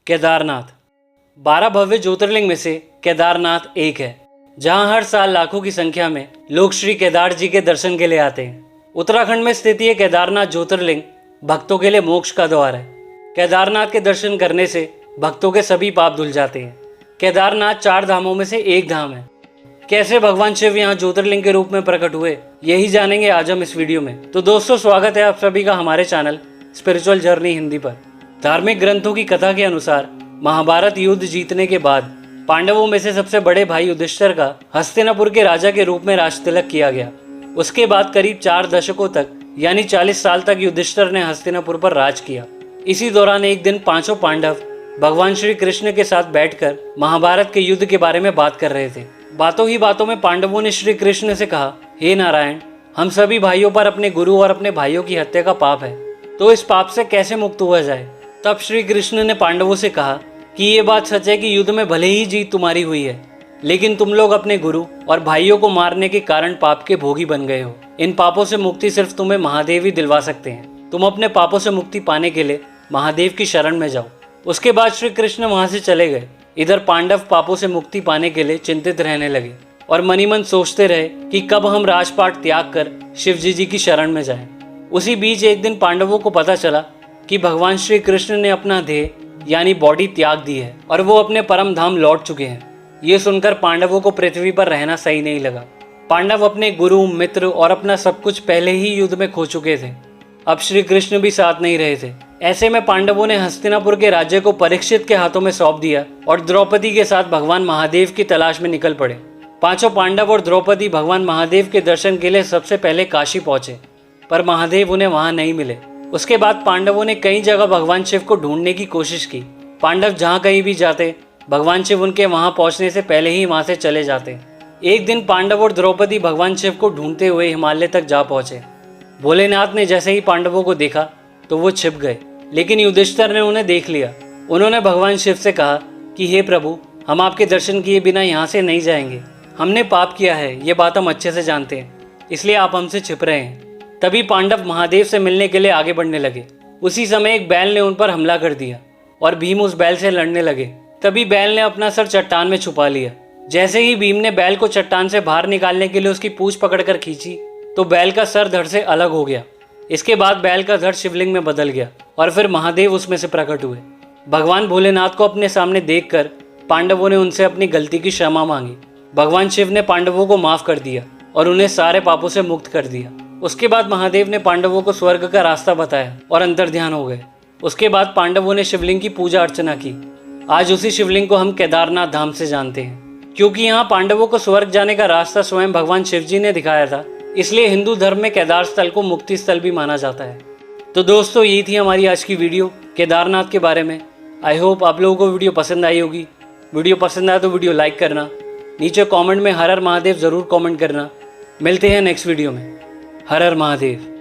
केदारनाथ 12 भव्य ज्योतिर्लिंग में से केदारनाथ एक है, जहां हर साल लाखों की संख्या में लोग श्री केदार जी के दर्शन के लिए आते हैं। उत्तराखंड में स्थित ये केदारनाथ ज्योतिर्लिंग भक्तों के लिए मोक्ष का द्वार है। केदारनाथ के दर्शन करने से भक्तों के सभी पाप धुल जाते हैं। केदारनाथ 4 धामों में से एक धाम है। कैसे भगवान शिव यहाँ ज्योतिर्लिंग के रूप में प्रकट हुए, यही जानेंगे आज हम इस वीडियो में। तो दोस्तों, स्वागत है आप सभी का हमारे चैनल स्पिरिचुअल जर्नी हिंदी पर। धार्मिक ग्रंथों की कथा के अनुसार महाभारत युद्ध जीतने के बाद पांडवों में से सबसे बड़े भाई युधिष्ठिर का हस्तिनापुर के राजा के रूप में राज तिलक किया गया। उसके बाद करीब 4 दशकों तक यानी 40 साल तक युधिष्ठिर ने हस्तिनापुर पर राज किया। इसी दौरान एक दिन पांचों पांडव भगवान श्री कृष्ण के साथ बैठकर महाभारत के युद्ध के बारे में बात कर रहे थे। बातों ही बातों में पांडवों ने श्री कृष्ण से कहा, हे नारायण, हम सभी भाइयों पर अपने गुरु और अपने भाइयों की हत्या का पाप है, तो इस पाप से कैसे मुक्त हुआ जाए। तब श्री कृष्ण ने पांडवों से कहा कि ये बात सच है कि युद्ध में भले ही जीत तुम्हारी हुई है, लेकिन तुम लोग अपने गुरु और भाइयों को मारने के कारण पाप के भोगी बन गए हो। इन पापों से मुक्ति सिर्फ तुम्हें महादेव ही दिलवा सकते हैं। तुम अपने पापों से मुक्ति पाने के लिए महादेव की शरण में जाओ। उसके बाद श्री कृष्ण वहां से चले गए। इधर पांडव पापों से मुक्ति पाने के लिए चिंतित रहने लगे और मनी मन सोचते रहे कि कब हम राजपाट त्याग कर शिव जी की शरण में जाएं। उसी बीच एक दिन पांडवों को पता चला कि भगवान श्री कृष्ण ने अपना देह यानी बॉडी त्याग दी है और वो अपने परम धाम लौट चुके हैं। ये सुनकर पांडवों को पृथ्वी पर रहना सही नहीं लगा। पांडव अपने गुरु, मित्र और अपना सब कुछ पहले ही युद्ध में खो चुके थे। अब श्री कृष्ण भी साथ नहीं रहे थे। ऐसे में पांडवों ने हस्तिनापुर के राज्य को परीक्षित के हाथों में सौंप दिया और द्रौपदी के साथ भगवान महादेव की तलाश में निकल पड़े। पांचों पांडव और द्रौपदी भगवान महादेव के दर्शन के लिए सबसे पहले काशी पहुंचे, पर महादेव उन्हें वहां नहीं मिले। उसके बाद पांडवों ने कई जगह भगवान शिव को ढूंढने की कोशिश की। पांडव जहां कहीं भी जाते, भगवान शिव उनके वहां पहुंचने से पहले ही वहां से चले जाते। एक दिन पांडव और द्रौपदी भगवान शिव को ढूंढते हुए हिमालय तक जा पहुंचे। भोलेनाथ ने जैसे ही पांडवों को देखा तो वो छिप गए, लेकिन युधिष्ठिर ने उन्हें देख लिया। उन्होंने भगवान शिव से कहा कि हे प्रभु, हम आपके दर्शन किए बिना यहाँ से नहीं जाएंगे। हमने पाप किया है, ये बात हम अच्छे से जानते हैं, इसलिए आप हमसे छिप रहे हैं। तभी पांडव महादेव से मिलने के लिए आगे बढ़ने लगे। उसी समय एक बैल ने उन पर हमला कर दिया और भीम उस बैल से लड़ने लगे। तभी बैल ने अपना सर चट्टान में छुपा लिया। जैसे ही भीम ने बैल को चट्टान से बाहर निकालने के लिए उसकी पूंछ पकड़कर खींची तो बैल का सर धड़ से अलग हो गया। इसके बाद बैल का धड़ शिवलिंग में बदल गया और फिर महादेव उसमें से प्रकट हुए। भगवान भोलेनाथ को अपने सामने देखकर पांडवों ने उनसे अपनी गलती की क्षमा मांगी। भगवान शिव ने पांडवों को माफ कर दिया और उन्हें सारे पापों से मुक्त कर दिया। उसके बाद महादेव ने पांडवों को स्वर्ग का रास्ता बताया और अंतर्ध्यान हो गए। उसके बाद पांडवों ने शिवलिंग की पूजा अर्चना की। आज उसी शिवलिंग को हम केदारनाथ धाम से जानते हैं, क्योंकि यहाँ पांडवों को स्वर्ग जाने का रास्ता स्वयं भगवान शिव जी ने दिखाया था। इसलिए हिंदू धर्म में केदार स्थल को मुक्ति स्थल भी माना जाता है। तो दोस्तों, यही थी हमारी आज की वीडियो केदारनाथ के बारे में। आई होप आप लोगों को वीडियो पसंद आई होगी। वीडियो पसंद आए तो वीडियो लाइक करना, नीचे कमेंट में हर हर महादेव ज़रूर कमेंट करना। मिलते हैं नेक्स्ट वीडियो में। हर हर महादेव।